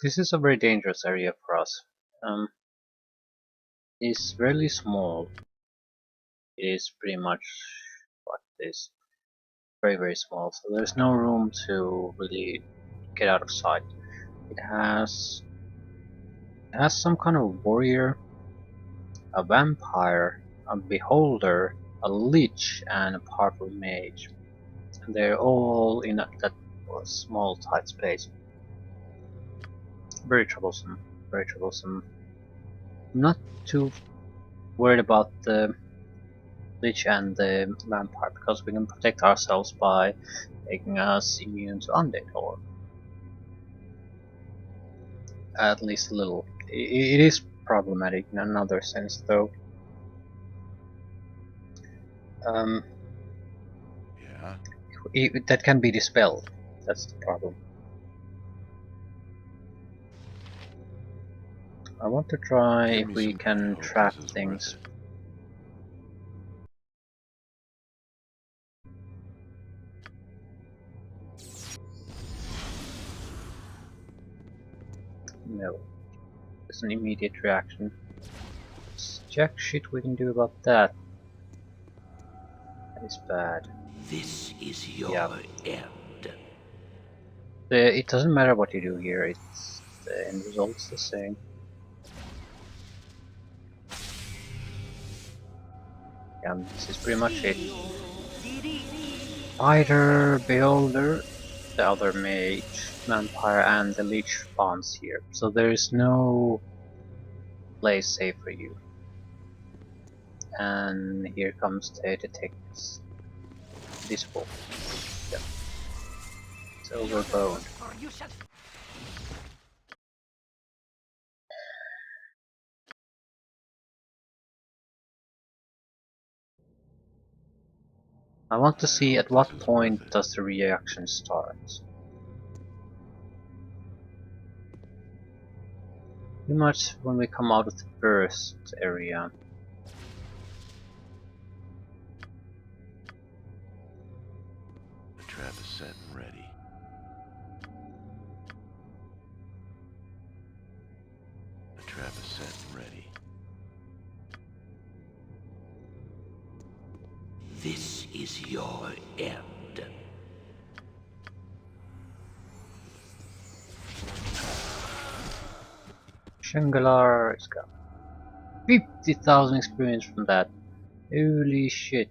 This is a very dangerous area for us. It's really small. It is pretty much what it is. Very small. So there's no room to really get out of sight. It has some kind of warrior, a vampire, a beholder, a lich, and a powerful mage. And they're all in that small tight space. Very troublesome. Very troublesome. I'm not too worried about the lich and the vampire because we can protect ourselves by making us immune to undead, or at least a little. It is problematic in another sense, though. Um, Yeah. that can be dispelled. That's the problem. I want to try if we can trap things. No, it's an immediate reaction. It's jack shit we can do about that. That is bad. This is your end. It doesn't matter what you do here, the end result's the same. And this is pretty much it. Fighter, Beholder, the other mage, vampire, and the leech spawns here. So there is no place safe for you. And here comes the detectives. Visible. Yep. Silver bone. I want to see at what point does the reaction start. Pretty much when we come out of the first area. The trap is set and ready. The trap is set and ready. This is your end. Shangalar is got 50,000 experience from that. Holy shit.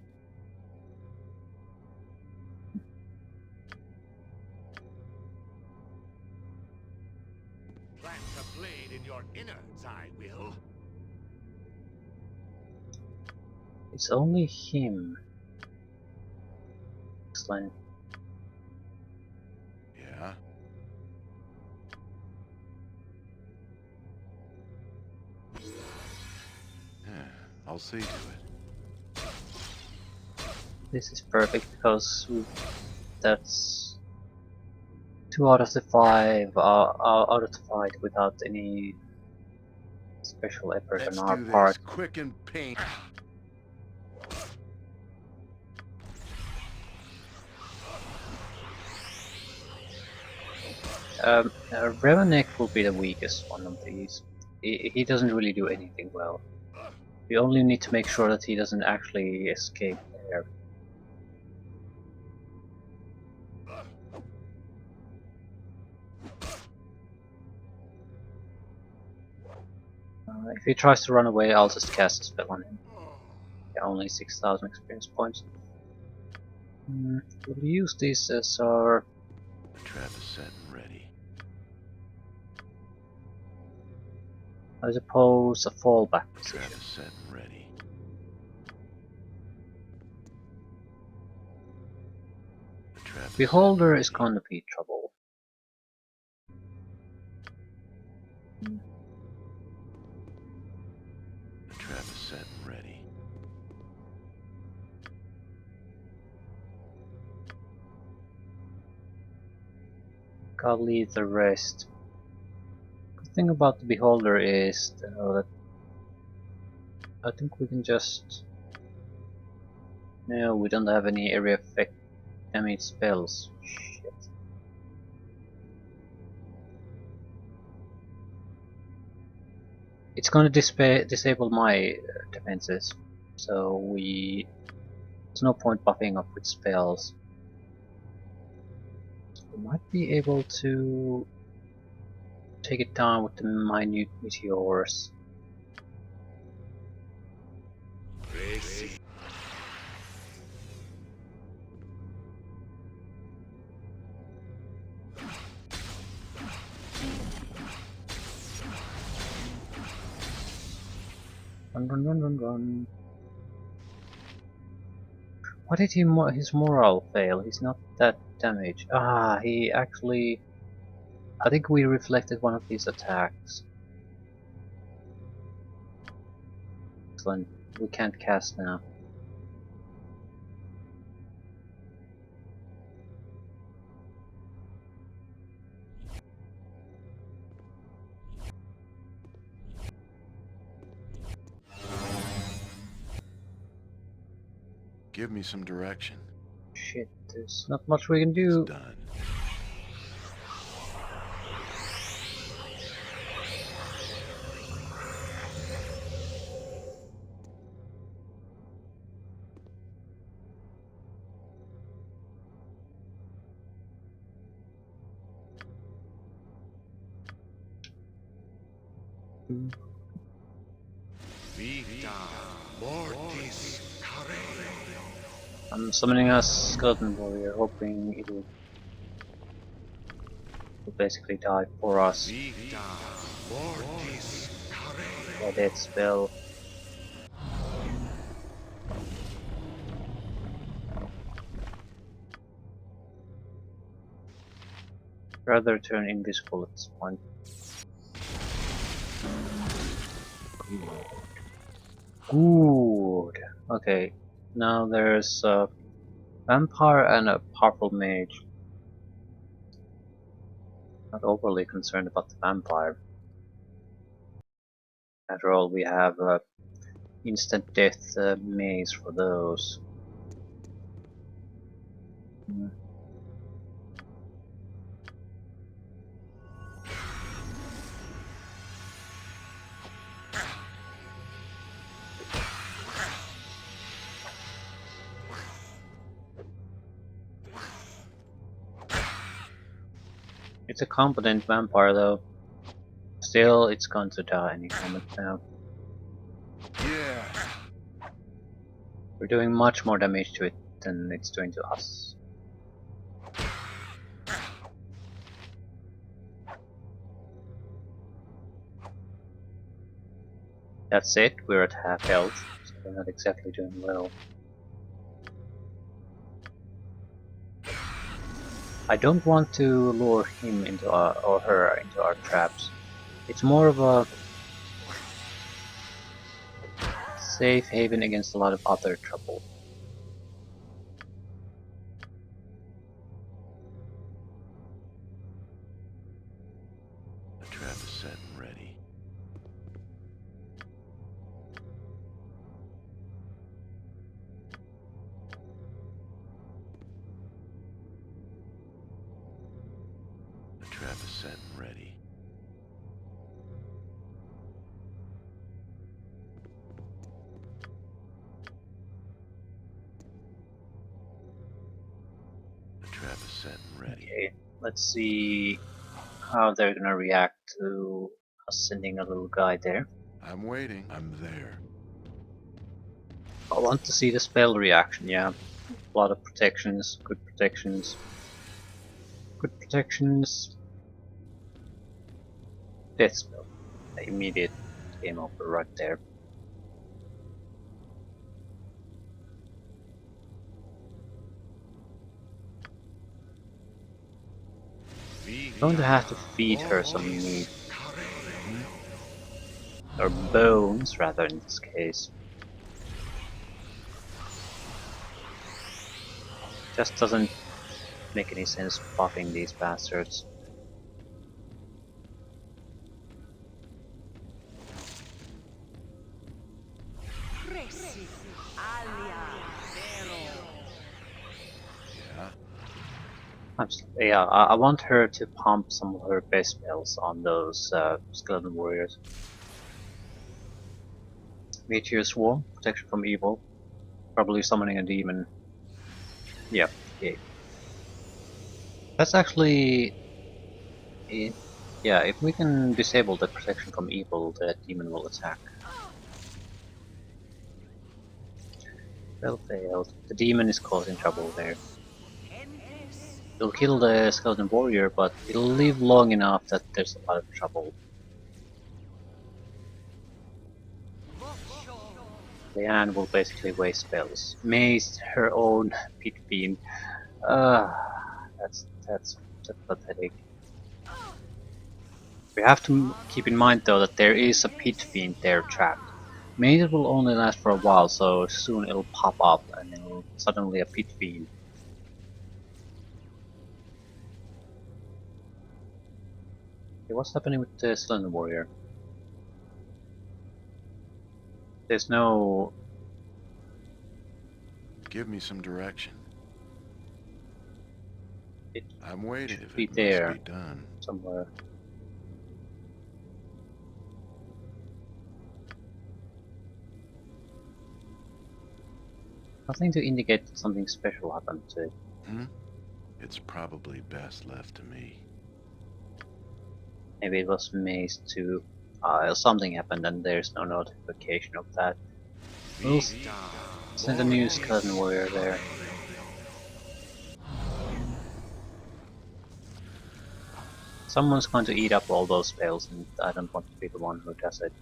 Plant a blade in your innards, I will. It's only him. Excellent. Yeah. I'll see to it. This is perfect because that's 2 out of the 5 out of the 5 without any special effort Let's on our do part. this quick and pain. Revanek will be the weakest one of these. He doesn't really do anything well. We only need to make sure that he doesn't actually escape there. If he tries to run away, I'll just cast a spell on him. Yeah, only 6,000 experience points. We'll use this as our... The trap is set and ready. I suppose a fallback The trap position. is set and ready. The trap is Beholder set is and ready. gonna be trouble. The trap is set and ready. Gotta leave the rest. The thing about the Beholder is that I think we can just... No, we don't have any area effect damage spells. Shit. It's going to disable my defenses, so there's no point buffing up with spells. We might be able to take it down with the minute meteors. Crazy. Run, run, run, run, run. Why did his morale fail? He's not that damaged. Ah, he actually... I think we reflected one of his attacks. Excellent. We can't cast now. Give me some direction. Shit, there's not much we can It's do. done. Vita mortis care. I'm summoning a skeleton warrior, hoping it'll basically die for us. Vita mortis care. A death spell. Rather turn invisible at this point. Good. Okay, now there's a vampire and a powerful mage. Not overly concerned about the vampire. After all, we have instant death maze for those. Hmm. It's a competent vampire though. Still, it's going to die any moment now. Yeah. We're doing much more damage to it than it's doing to us. That's it, we're at half health, so we're not exactly doing well. I don't want to lure him into or her into our traps. It's more of a safe haven against a lot of other trouble. The trap is set and ready. The trap is set and ready. The trap is set and ready. Okay, let's see how they're gonna react to us sending a little guy there. I'm waiting. I'm there. I want to see the spell reaction, yeah. A lot of protections, good protections. Good protections. Death spell. The immediate game over right there. Going to have to feed her some meat. Or bones, rather, in this case. Just doesn't make any sense buffing these bastards. Yeah, I want her to pump some of her best spells on those skeleton warriors. Meteor Swarm, protection from evil. Probably summoning a demon. Yeah, okay. That's actually... yeah, if we can disable the protection from evil, the demon will attack. Well failed. The demon is causing trouble there. It'll kill the skeleton warrior, but it'll live long enough that there's a lot of trouble. Leanne will basically waste spells. Maze her own pit fiend. That's pathetic. We have to keep in mind though that there is a pit fiend there trapped. Maybe it will only last for a while, so soon it'll pop up and it'll suddenly a pit fiend. Okay, what's happening with the Slender Warrior? There's no... Give me some direction. It I'm waiting should if be it there must be done. somewhere. Nothing to indicate that something special happened to it. It's probably best left to me. Maybe it was mazed to... something happened and there's no notification of that. We'll send a new skeleton warrior there. Someone's going to eat up all those spells and I don't want to be the one who does it.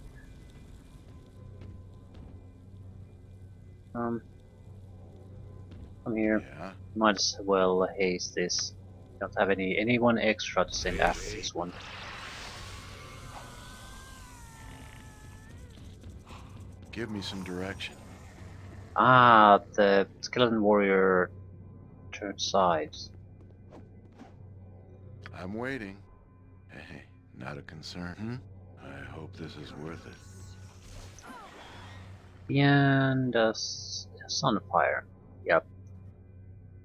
Come here. Yeah? Might as well haste this. Don't have anyone extra to send after this one. Give me some direction. Ah, the skeleton warrior turned sides. I'm waiting. Hey, not a concern. I hope this is worth it. And sunfire. Yep.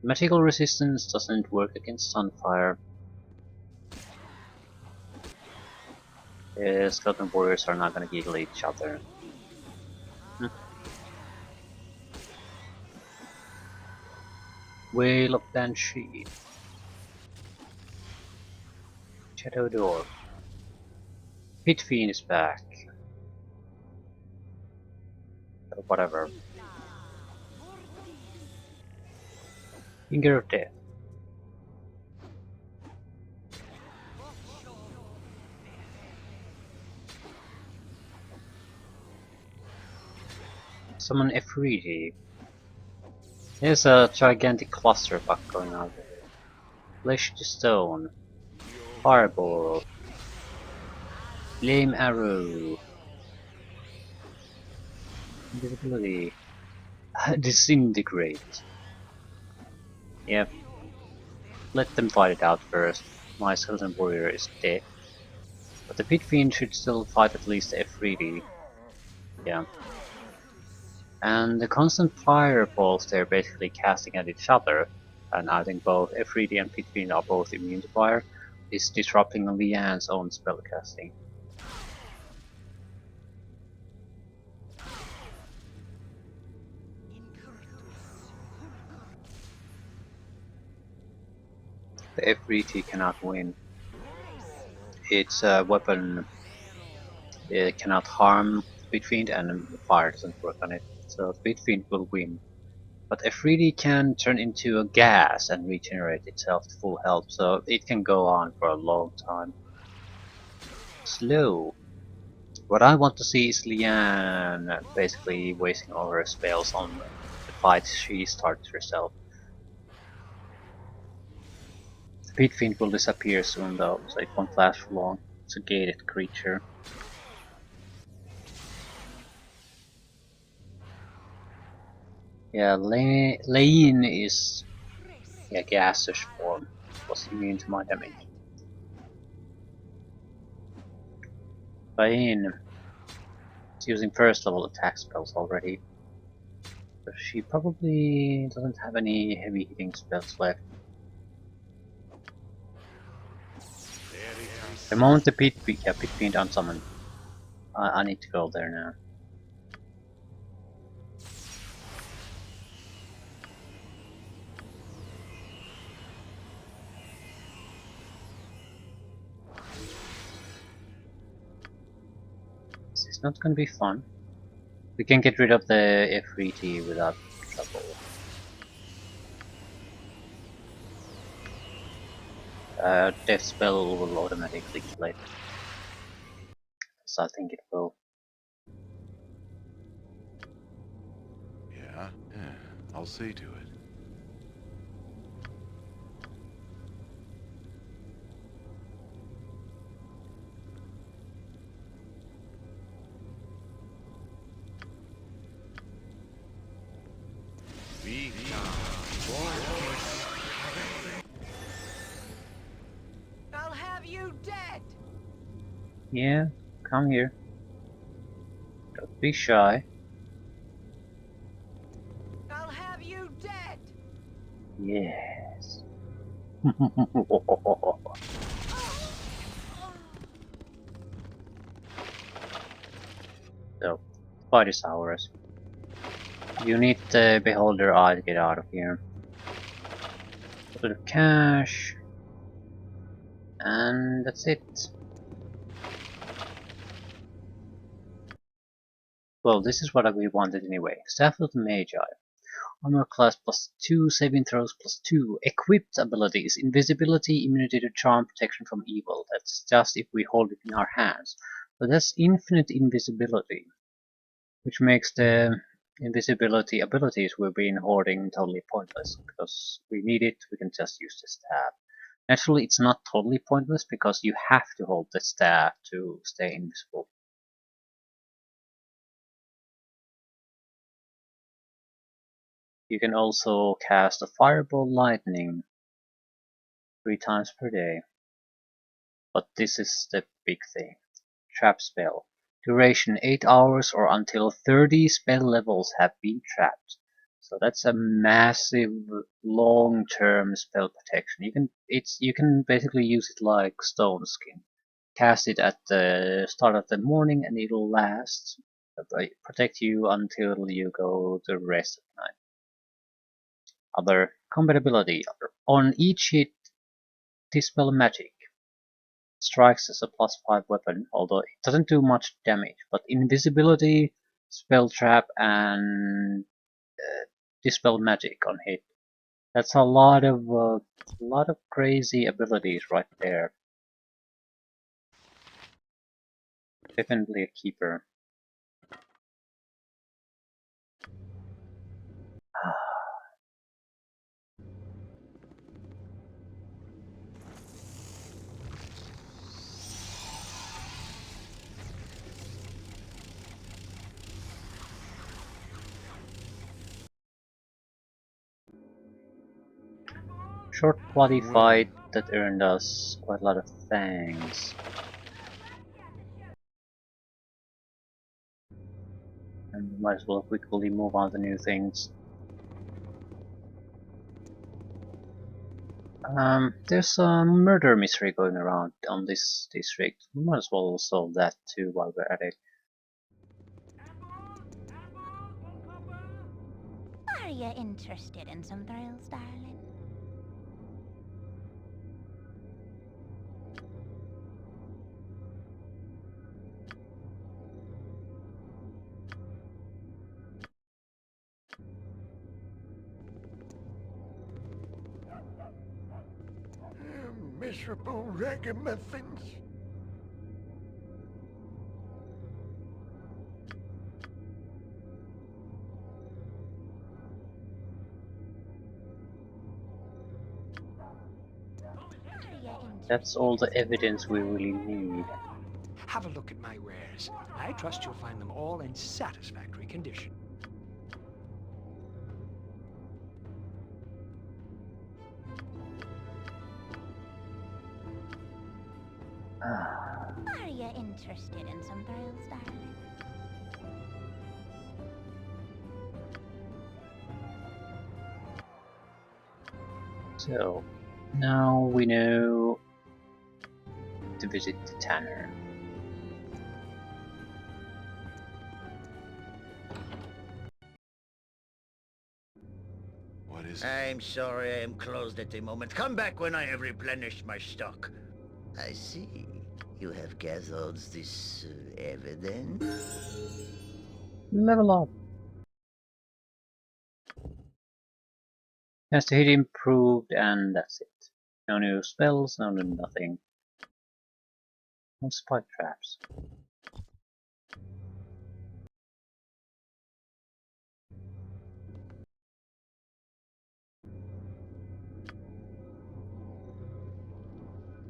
Magical resistance doesn't work against sunfire. Skeleton warriors are not gonna giggle each other. Whale of Banshee. Shadow Door. Pit Fiend is back. Or whatever. Finger of Death. Summon Efreeti. There's a gigantic clusterfuck going on there. Flesh to Stone. Fireball. Flame Arrow. Invisibility. Disintegrate. Yep. Let them fight it out first. My skeleton warrior is dead. But the Pit Fiend should still fight at least Efreeti. Yeah. And the constant fireballs they're basically casting at each other, and I think both Efreeti and Pit Fiend are both immune to fire, is disrupting Leanne's own spellcasting. The Efreeti cannot win. Its weapon cannot harm Pit Fiend and fire doesn't work on it. So Pit Fiend will win. But Efreeti can turn into a gas and regenerate itself to full health, so it can go on for a long time. Slow. What I want to see is Leanne basically wasting all her spells on the fight she starts herself. The Pit Fiend will disappear soon though, so it won't last for long. It's a gated creature. Yeah, Lane is gaseous form. Was immune to my damage. Lane is using first level attack spells already. So she probably doesn't have any heavy hitting spells left. The moment the Pit Fiend unsummoned. I need to go there now. It's not gonna be fun. We can get rid of the F3T without trouble. Death spell will automatically kill it. So I think it will. Yeah, I'll see to it. Vita mortis carens. I'll have you dead! Yeah, come here. Don't be shy. I'll have you dead! Yes. So, fight is ours. You need the beholder eye to get out of here. A bit of cash. And that's it. Well, this is what we wanted anyway. Staff of the Magi. Armor class +2, saving throws +2. Equipped abilities. Invisibility, immunity to charm, protection from evil. That's just if we hold it in our hands. But that's infinite invisibility. Which makes the invisibility abilities we've been hoarding totally pointless. Because we need it, we can just use the staff. Naturally, it's not totally pointless because you have to hold the staff to stay invisible. You can also cast a Fireball Lightning 3 times per day. But this is the big thing. Trap spell. Duration 8 hours or until 30 spell levels have been trapped. So that's a massive long-term spell protection. You can basically use it like Stone Skin. Cast it at the start of the morning and it'll last, protect you until you go the rest of the night. Other compatibility. On each hit, Dispel Magic strikes as a +5 weapon, although it doesn't do much damage. But Invisibility, Spell Trap, and Dispel Magic on hit. That's a lot of crazy abilities right there. Definitely a keeper. Short bloody fight that earned us quite a lot of thanks. And we might as well quickly move on to new things. There's a murder mystery going around on this district. We might as well solve that too while we're at it. Are you interested in some thrills, darling? Miserable ragamuffins. That's all the evidence we really need. Have a look at my wares. I trust you'll find them all in satisfactory condition. Are you interested in some thrills, darling? So, now we know to visit the Tanner. What is it? I'm sorry I am closed at the moment. Come back when I have replenished my stock. I see. You have gathered this evidence? Level up. Has to hit improved, and that's it. No new spells, no new nothing. No spike traps.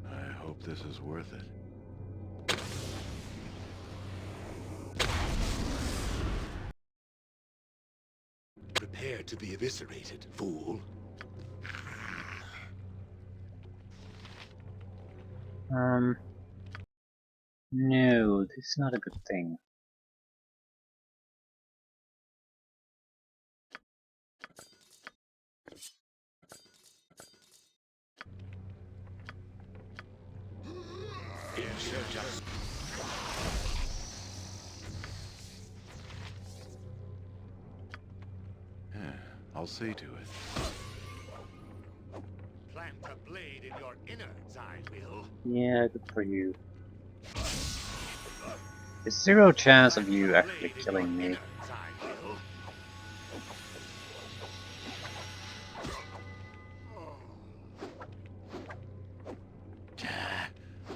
I hope this is worth it. Prepare to be eviscerated, fool. No, this is not a good thing. Yeah, I'll see to it. Plant a blade in your innards, I will. Yeah, good for you. There's zero chance of you Plant a actually blade in killing your me. innards, I will.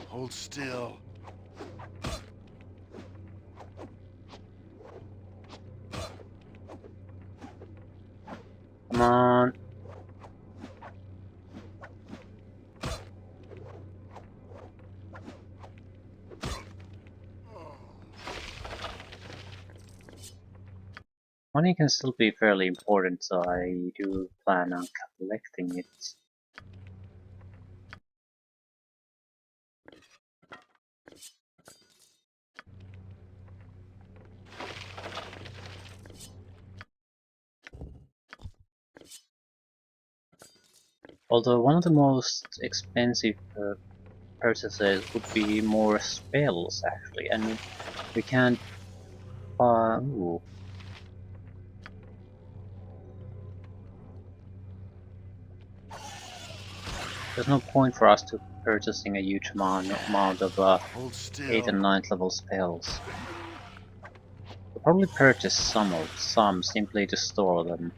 Hold still. Come on. Money can still be fairly important, so I do plan on collecting it. Although one of the most expensive purchases would be more spells actually, and we can't buy. Ooh. There's no point for us to purchasing a huge amount of Hold 8th still. and 9th level spells. We'll probably purchase some simply to store them.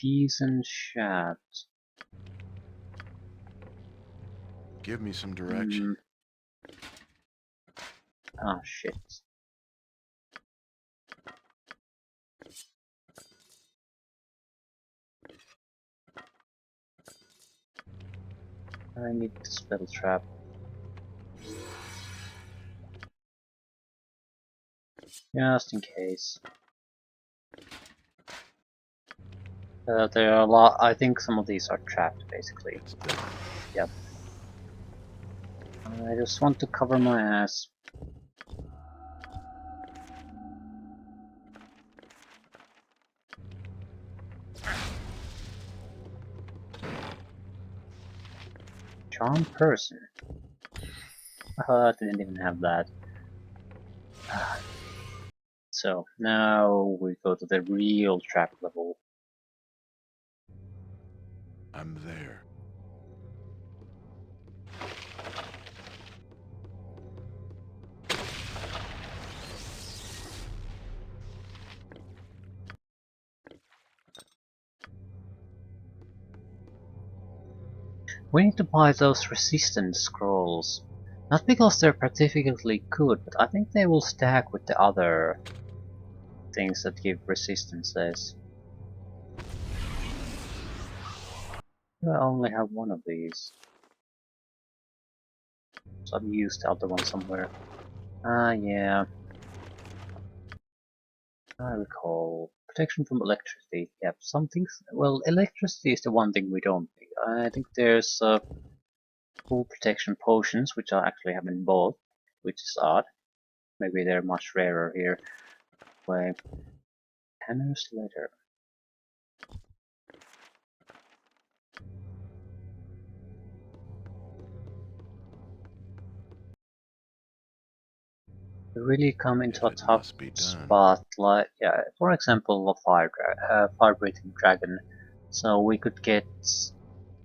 Decent shaft. Give me some direction. Ah, shit. I need the spell trap. Just in case. There are a lot. I think some of these are trapped, basically. It's done. Yep. I just want to cover my ass. Charm person. I didn't even have that. So now we go to the real trap level. I'm there. We need to buy those resistance scrolls. Not because they're particularly good, but I think they will stack with the other things that give resistances. I only have one of these. So I've used the other one somewhere. Ah, yeah. I recall. Protection from electricity. Yep, some things. Well, electricity is the one thing we don't need. I think there's full protection potions, which I actually haven't bought, which is odd. Maybe they're much rarer here. Wait. Tanner's letter. to really come into a If it tough must be done. spot, like, yeah, for example, a fire-breathing dragon. So we could get,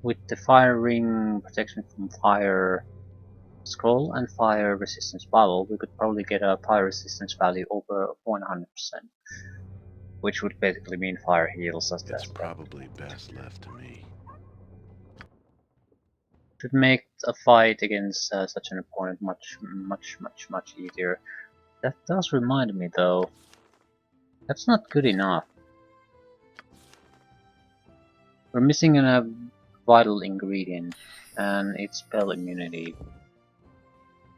with the fire ring protection from fire scroll and fire resistance bubble, we could probably get a fire resistance value over 100%, which would basically mean fire heals us. It's probably best left to me. Should make a fight against such an opponent much easier. That does remind me though, that's not good enough. We're missing a vital ingredient, and it's spell immunity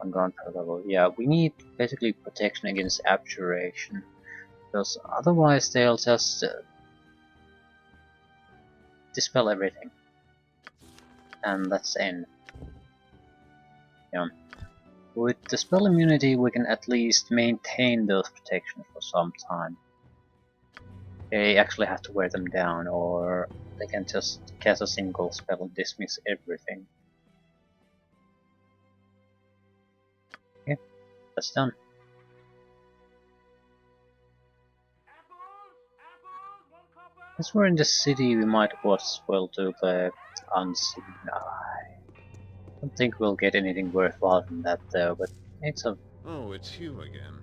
on ground per level. Yeah, we need basically protection against abjuration, because otherwise they'll just dispel everything, and that's the end. Yeah. With the spell immunity we can at least maintain those protections for some time. They actually have to wear them down, or they can just cast a single spell and dismiss everything. Okay, that's done. As we're in the city, we might as well do the unseen eye. I don't think we'll get anything worthwhile from that though, but it's a... Oh, it's you again.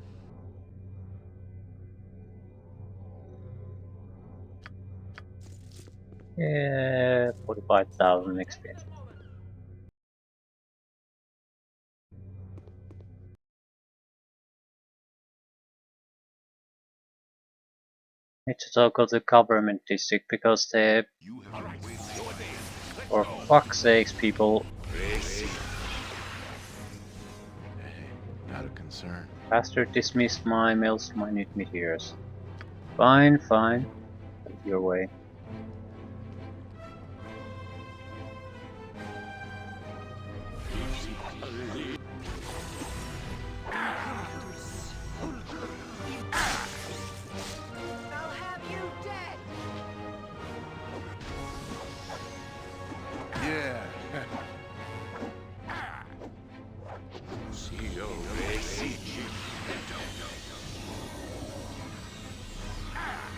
yeah, 45,000 experience. Need to talk of the government district because they... For fuck's sakes, people. Hey, not a concern. Faster dismiss my most minute meteors. Fine, fine. Have it your way. I'll have you dead! Yeah.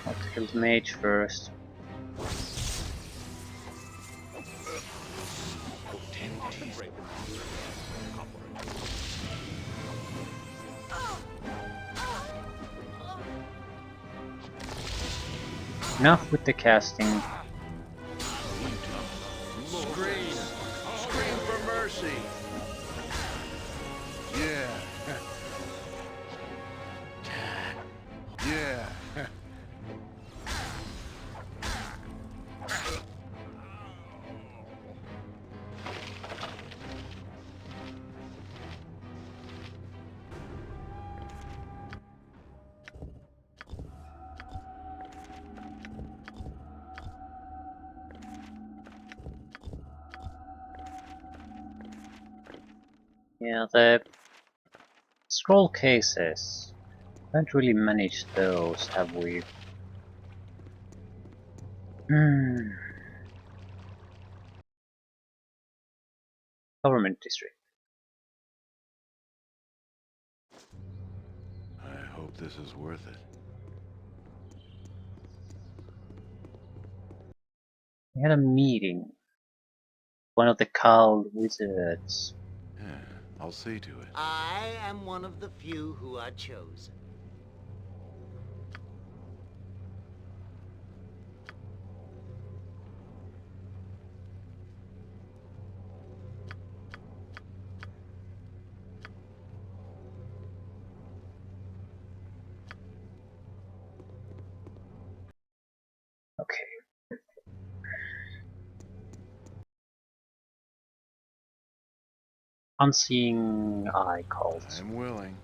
I'll kill the mage first. Enough with the casting. Scream! Scream for mercy! Yeah. Yeah. Yeah, the scroll cases. Haven't really managed those, have we? Government district. I hope this is worth it. We had a meeting. One of the cowled wizards. Yeah, I'll see to it. I am one of the few who are chosen. Okay. Unseeing eye calls. I'm willing.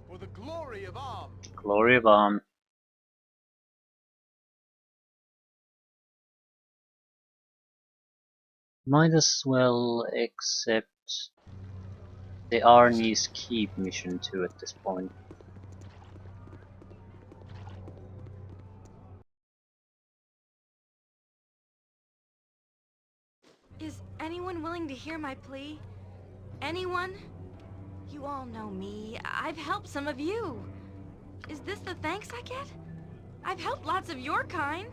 For the glory of Am! Glory of Arm. Might as well accept the Arnie's Keep mission too at this point. Is anyone willing to hear my plea? Anyone? You all know me. I've helped some of you. Is this the thanks I get? I've helped lots of your kind.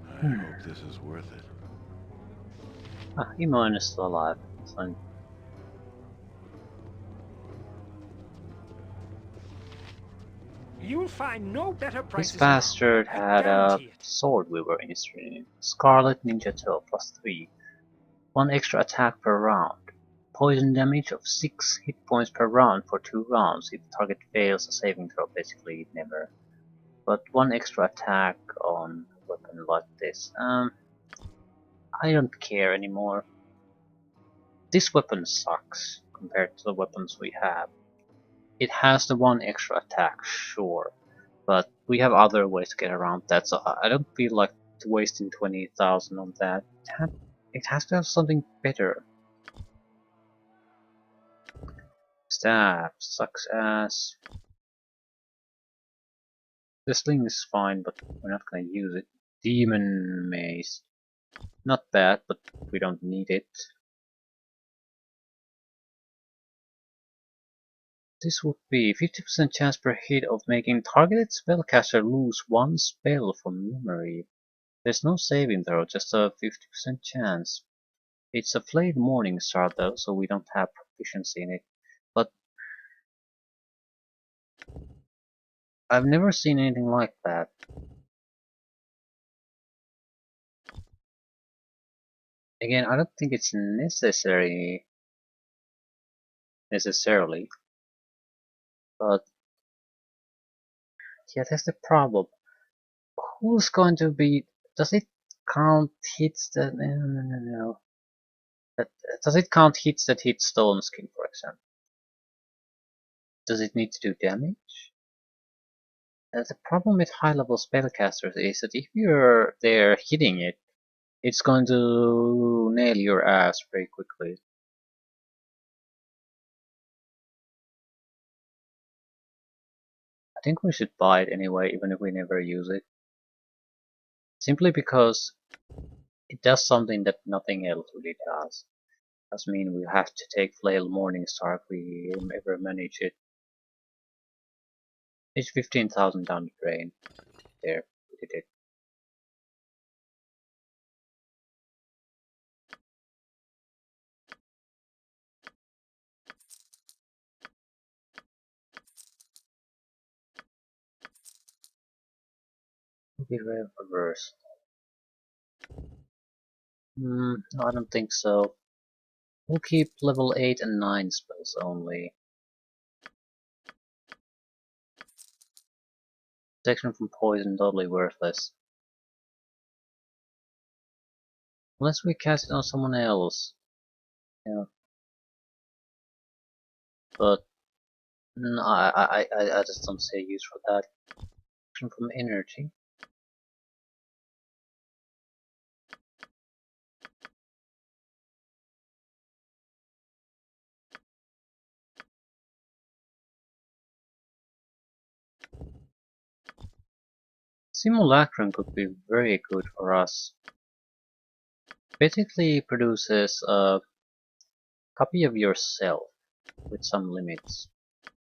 I hope this is worth it. Ah, Imon is still alive. Fine. You'll find no better This prices bastard around. I had a guarantee it. sword weaver in his training. Scarlet Ninja 12 +3. 1 extra attack per round. Poison damage of 6 hit points per round for 2 rounds. If the target fails a saving throw, basically it never. But 1 extra attack on a weapon like this. I don't care anymore. This weapon sucks compared to the weapons we have. It has the 1 extra attack, sure, but we have other ways to get around that, so I don't feel like wasting 20,000 on that. It has to have something better. Staff sucks ass. The sling is fine, but we're not gonna use it. Demon mace. Not bad, but we don't need it. This would be 50% chance per hit of making targeted spellcaster lose 1 spell from memory. There's no saving throw, just a 50% chance. It's a flayed morning star though, so we don't have proficiency in it. But I've never seen anything like that. Again, I don't think it's necessarily, but yeah, that's the problem. Who's going to be? Does it count hits that? No. Does it count hits that hit stone skin, for example? Does it need to do damage? The problem with high-level spellcasters is that if you're there hitting it, it's going to nail your ass very quickly. I think we should buy it anyway, even if we never use it. Simply because it does something that nothing else really does. Does mean we have to take Flail Morningstar if we ever manage it. It's 15,000 down the drain. There, we did it. Be reverse. No, I don't think so. We'll keep level 8 and 9 spells only. Protection from poison, totally worthless. Unless we cast it on someone else. Yeah. But no, I just don't see a use for that. Protection from energy. Simulacrum could be very good for us. Basically produces a copy of yourself with some limits.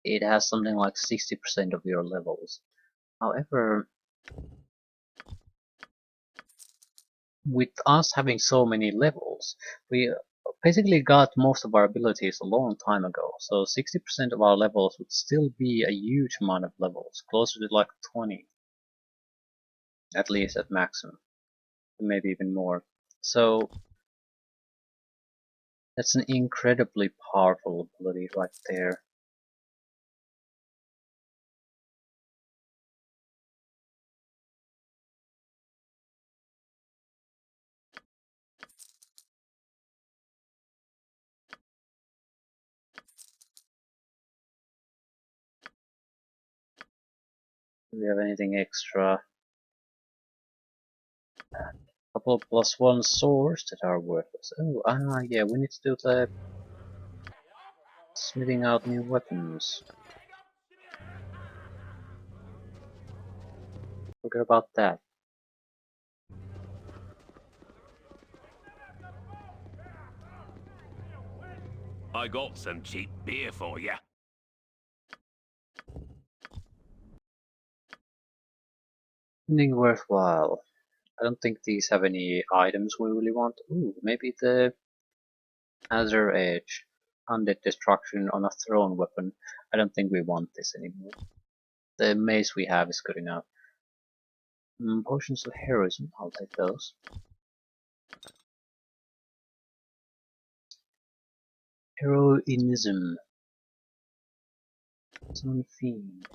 It has something like 60% of your levels. However, with us having so many levels, we basically got most of our abilities a long time ago. So 60% of our levels would still be a huge amount of levels, closer to like 20. At least at maximum. Maybe even more. So that's an incredibly powerful ability right there. Do we have anything extra? Couple of +1 swords that are worthless. Oh, yeah, we need to do the smithing out new weapons. Forget about that. I got some cheap beer for you. Something worthwhile. I don't think these have any items we really want. Ooh, maybe the Azure Edge. Undead destruction on a thrown weapon. I don't think we want this anymore. The mace we have is good enough. Potions of heroism, I'll take those. Heroism. Sun Fiend.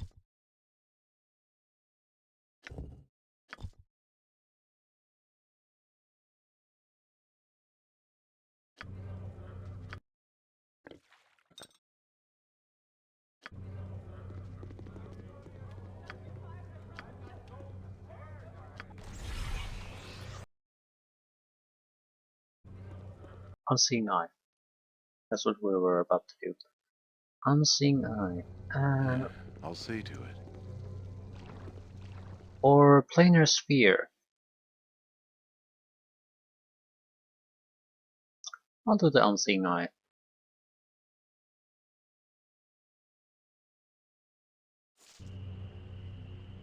Unseen Eye. That's what we were about to do. Unseen Eye. I'll see to it. Or Planar Sphere. I'll do the Unseen Eye.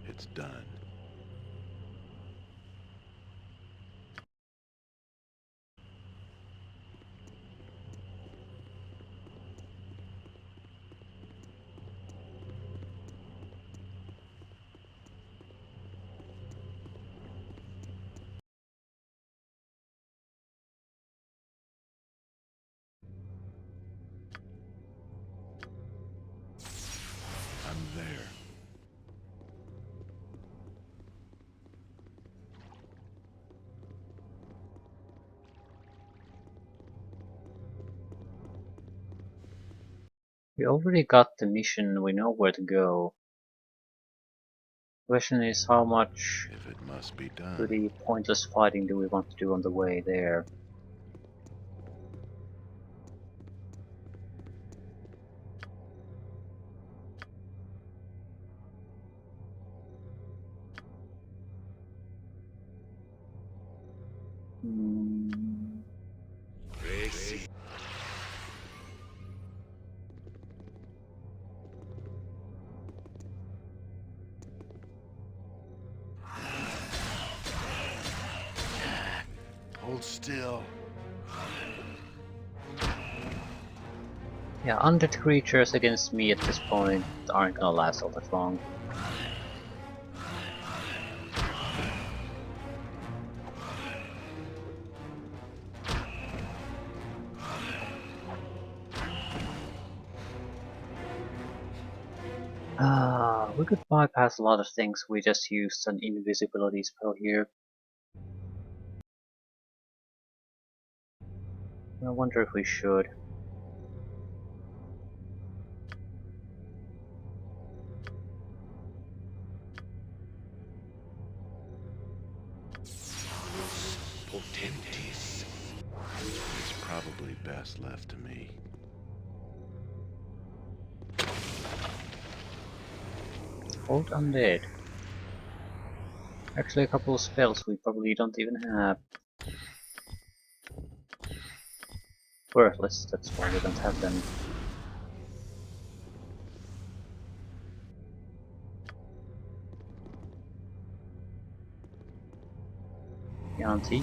It's done. I'm there. We already got the mission, we know where to go. Question is how much If it must be done. really pointless fighting do we want to do on the way there? Gracie. Hold still. Yeah, undead creatures against me at this point aren't gonna last all that long. We could bypass a lot of things. We just used an invisibility spell here. I wonder if we should. Potentis. It's probably best left to me. Hold undead. Actually, a couple of spells we probably don't even have. Worthless, that's why we don't have them. Yanti?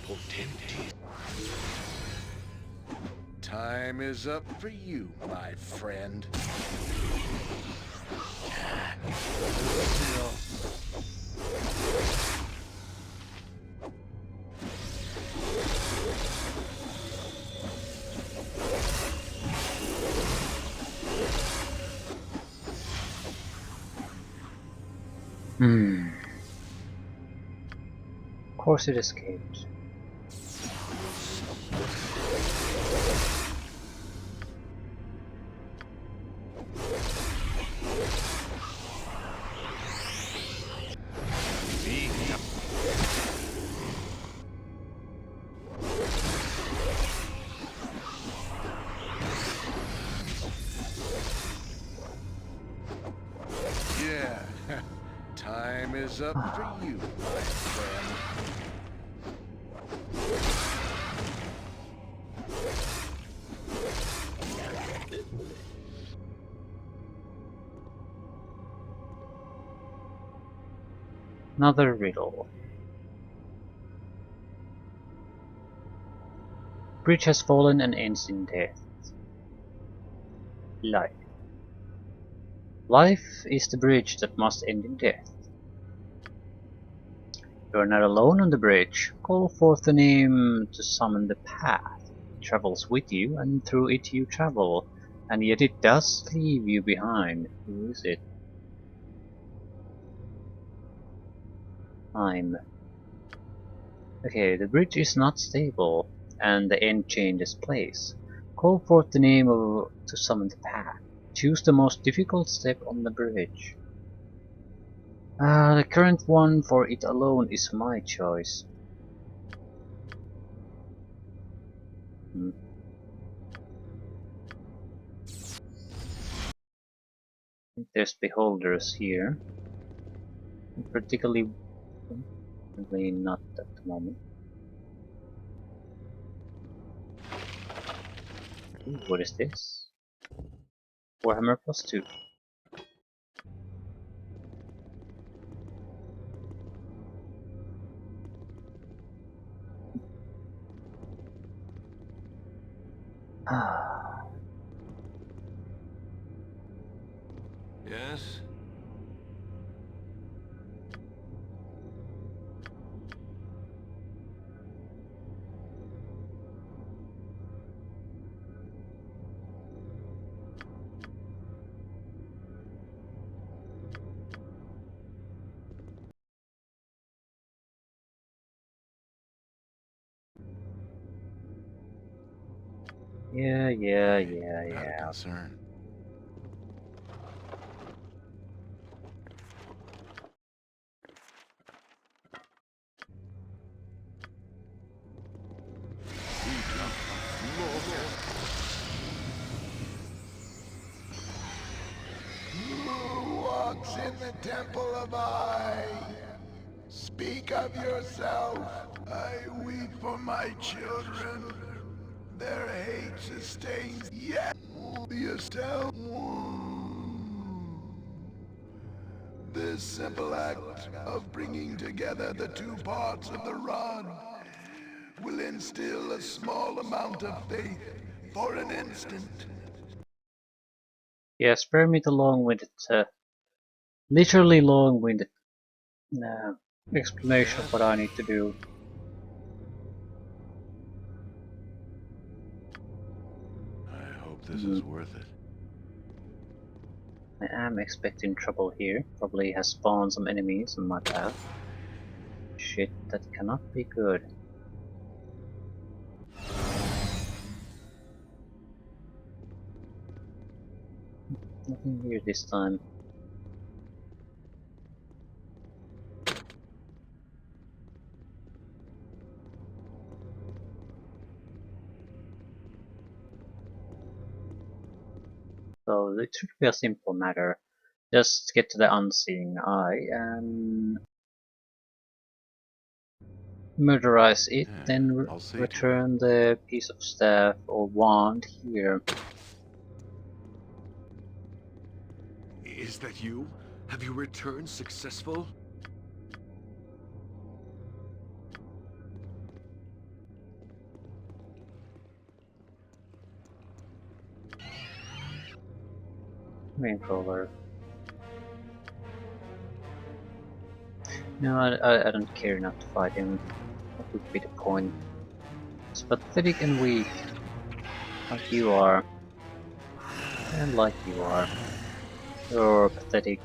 Potentis. Time is up for you, my friend. Still. Of course it escaped. Time is up for you, my friend. Another riddle. Bridge has fallen and ends in death. Life. Life is the bridge that must end in death. You are not alone on the bridge. Call forth the name to summon the path. It travels with you, and through it you travel, and yet it does leave you behind. Who is it? Time. Okay, the bridge is not stable, and the end changes place. Call forth the name to summon the path. Choose the most difficult step on the bridge. The current one for it alone is my choice. There's beholders here. Particularly not at the moment. Ooh, what is this? Warhammer +2. Yes? Yeah. Not a concern. Who walks in the temple of I? Speak of yourself. I weep for my children. Their hate sustains yet yourself. This simple act of bringing together the two parts of the rod will instill a small amount of faith for an instant. Yeah, spare me the long-winded, literally long-winded explanation of what I need to do. I hope this is worth it. I am expecting trouble here. Probably has spawned some enemies on my path. Shit, that cannot be good. Nothing here this time. So it should be a simple matter. Just get to the unseen eye and murderize it, Yeah, then I'll see to return the piece of staff or wand here. Is that you? Have you returned successful? Raincrawler. No, I don't care enough to fight him. What would be the point? It's pathetic and weak. Like you are. And like you are. You're pathetic.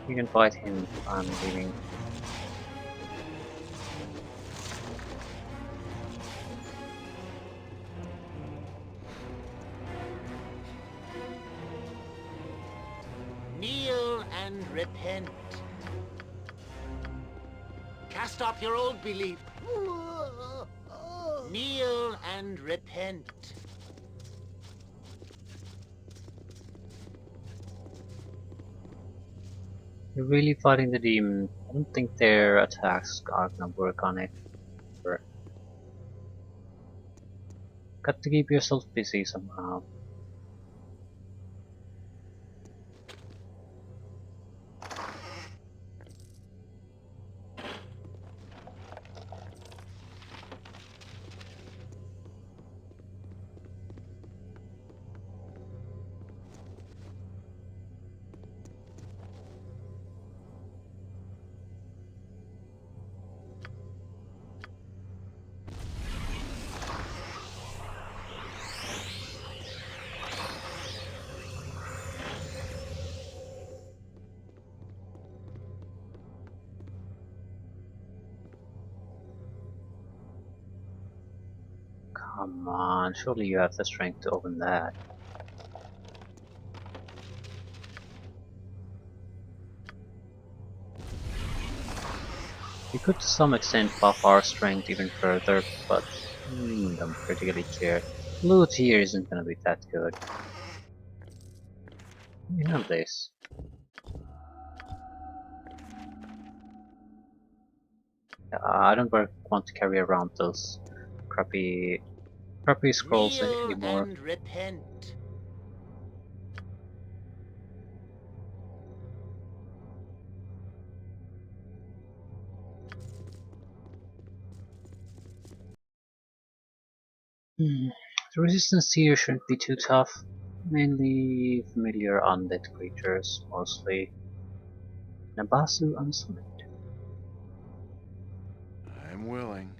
You can fight him. I'm leaving. and repent. Cast off your old belief. Kneel and repent. You're really fighting the demon. I don't think their attacks are gonna work on it. Got to keep yourself busy somehow. Come on, surely you have the strength to open that. We could to some extent buff our strength even further, but don't particularly care. Loot here isn't gonna be that good. We have this. I don't want to carry around those crappy scrolls Kneel anymore. and repent. The resistance here shouldn't be too tough. Mainly familiar undead creatures, mostly. Nabasu unsummoned. I'm willing.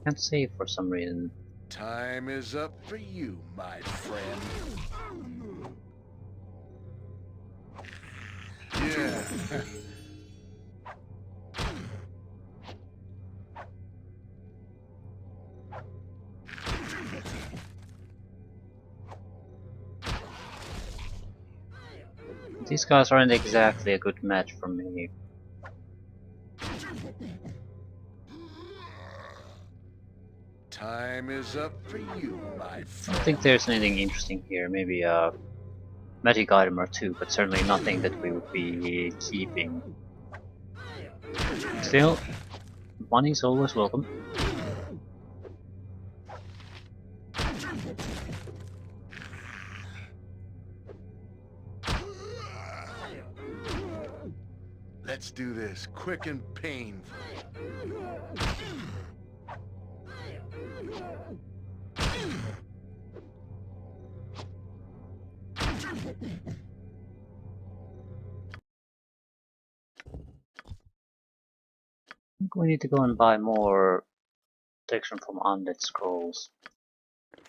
Can't save for some reason. Time is up for you, my friend. Yeah. These guys aren't exactly a good match for me. Time is up for you, my I friend. don't think there's anything interesting here. Maybe a magic item or two, but certainly nothing that we would be keeping. Still, money's always welcome. Let's do this quick and painful. I think we need to go and buy more protection from undead scrolls. I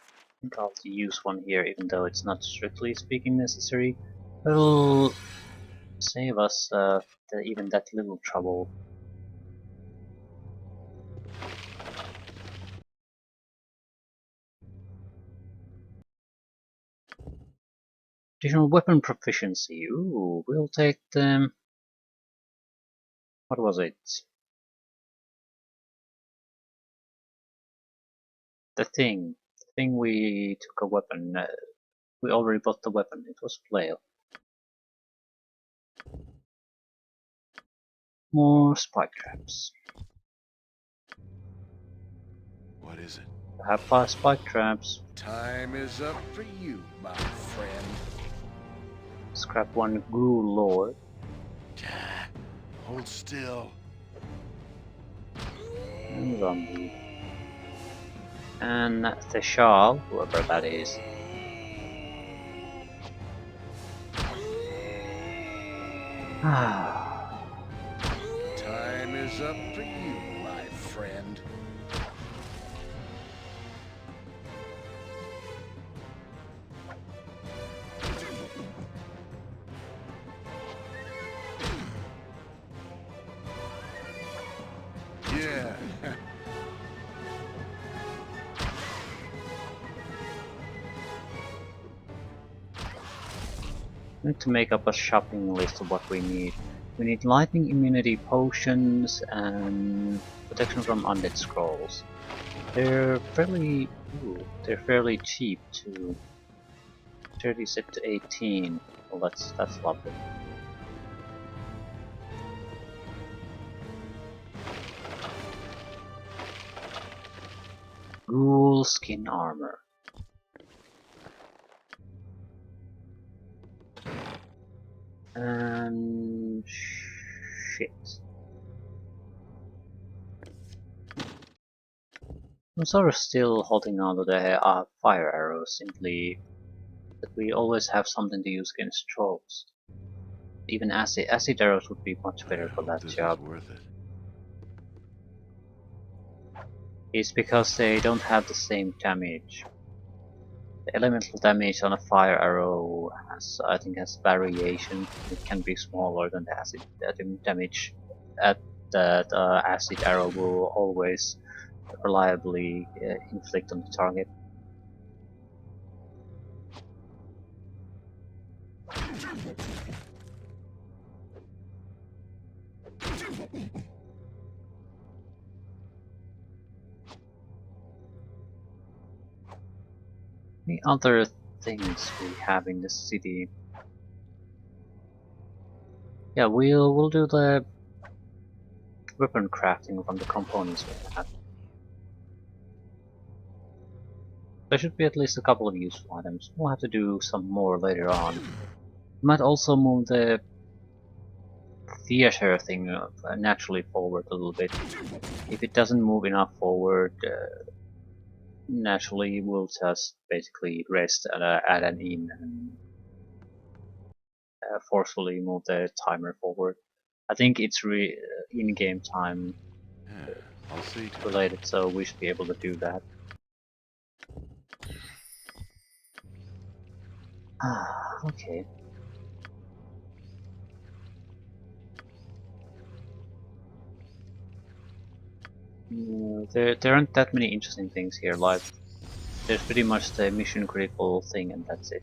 think I'll use one here, even though it's not strictly speaking necessary. It'll save us even that little trouble. Additional weapon proficiency. Ooh, we'll take them. What was it? The thing. The thing we took a weapon. We already bought the weapon. It was flail. More spike traps. What is it? I have 5 spike traps. Time is up for you, my friend. Scrap 1 ghoul lord. Hold still. And zombie. And the Shal, whoever that is. Time is up for you, my friend. We need to make up a shopping list of what we need. We need lightning immunity potions and protection from undead scrolls. They're fairly they're fairly cheap too. 30 set to 18. Well, that's lovely. Ghoul skin armor. And shit. I'm sort of still holding on to the fire arrows, simply that we always have something to use against trolls. Even acid arrows would be much better for that job. Worth it. It's because they don't have the same damage. The elemental damage on a fire arrow I think has variation. It can be smaller than the acid damage that acid arrow will always reliably inflict on the target. The other things we have in this city. Yeah, we'll do the weapon crafting from the components we have. There should be at least a couple of useful items. We'll have to do some more later on. Might also move the theater thing naturally forward a little bit. If it doesn't move enough forward, naturally we'll just basically rest at an inn and forcefully move the timer forward. I think it's in-game time Yeah, I'll see to it. related, so we should be able to do that. Okay. There aren't that many interesting things here. Like, there's pretty much the mission critical thing, and that's it.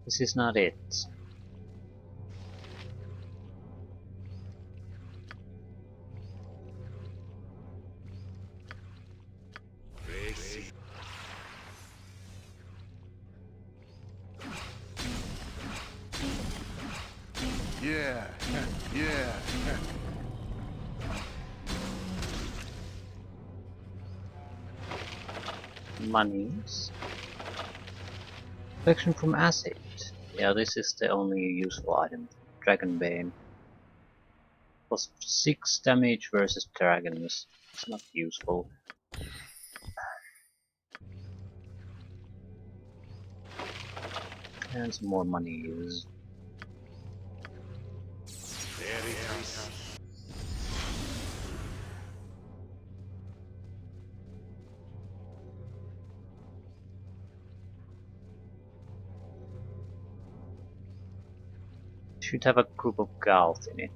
This is not it. Yeah, yeah. Monies. Protection from acid. Yeah, this is the only useful item. Dragon Bane. Plus 6 damage versus dragons. It's not useful. And some more monies. Should have a group of Gauth in it.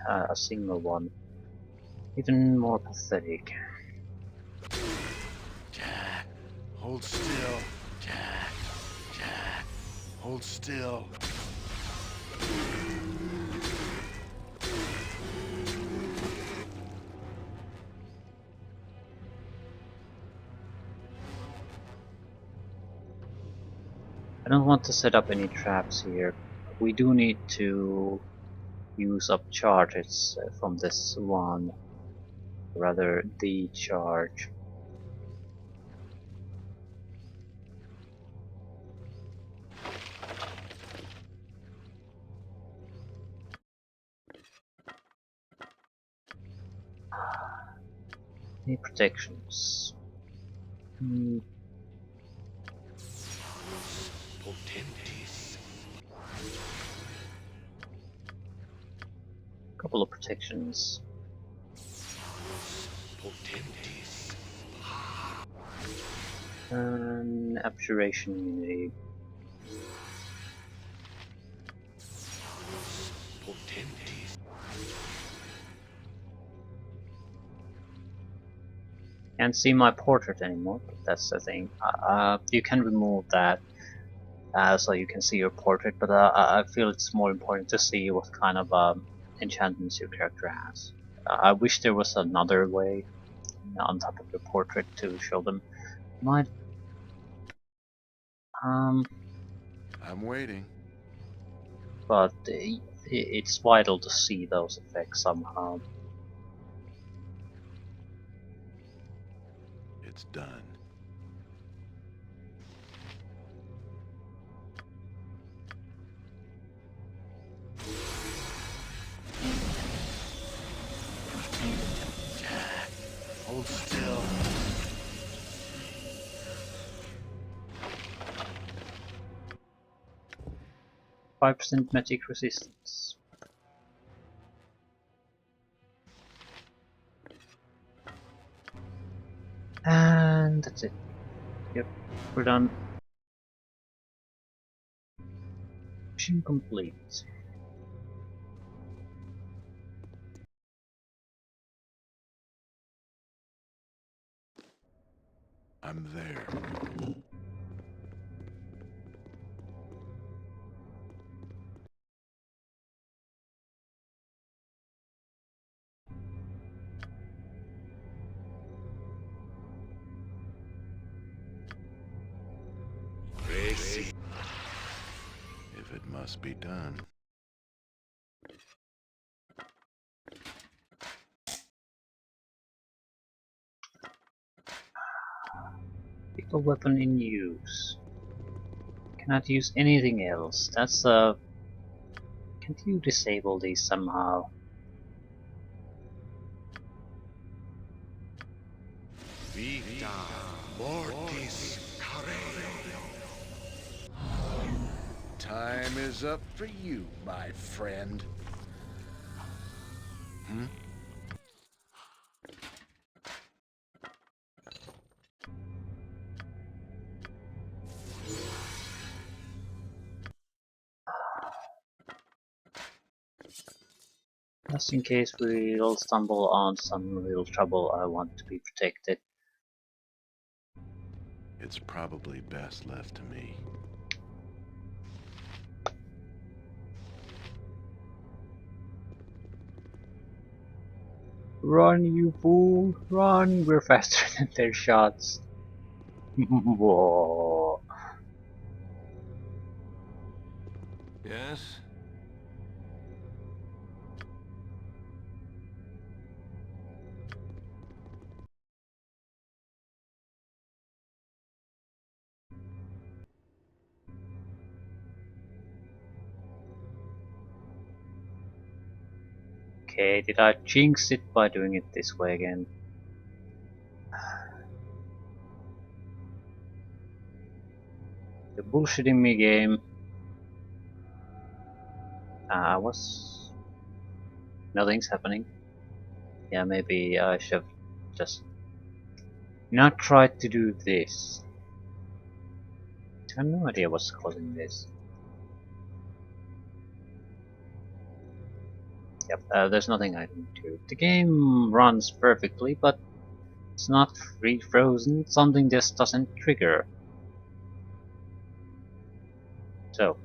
A single one. Even more pathetic. Jack, hold still. Jack, Jack, hold still. I don't want to set up any traps here. We do need to use up charges from this one. Rather, the charge. Any protections? Couple of protections. Abjuration immunity. Can't see my portrait anymore, but that's the thing. You can remove that so you can see your portrait, but I feel it's more important to see what kind of enchantments your character has. I wish there was another way on top of your portrait to show them. Might I'm waiting. but it's vital to see those effects somehow. It's done. Hold still. 5% magic resistance. And that's it. Yep, we're done. Mission complete. I'm there. If it must be done. Lethal weapon in use. Cannot use anything else. That's can't you disable these somehow? Vita mortis careo. Time is up for you, my friend. Hmm? Just in case we'll stumble on some real trouble, I want to be protected. It's probably best left to me. Run, you fool! Run! We're faster than their shots. Whoa. Yes? Okay, did I jinx it by doing it this way again? The bullshitting me game. Nothing's happening. Yeah, maybe I should just not try to do this. I have no idea what's causing this. Yep, there's nothing I can do. The game runs perfectly, but it's not frozen. Something just doesn't trigger. So,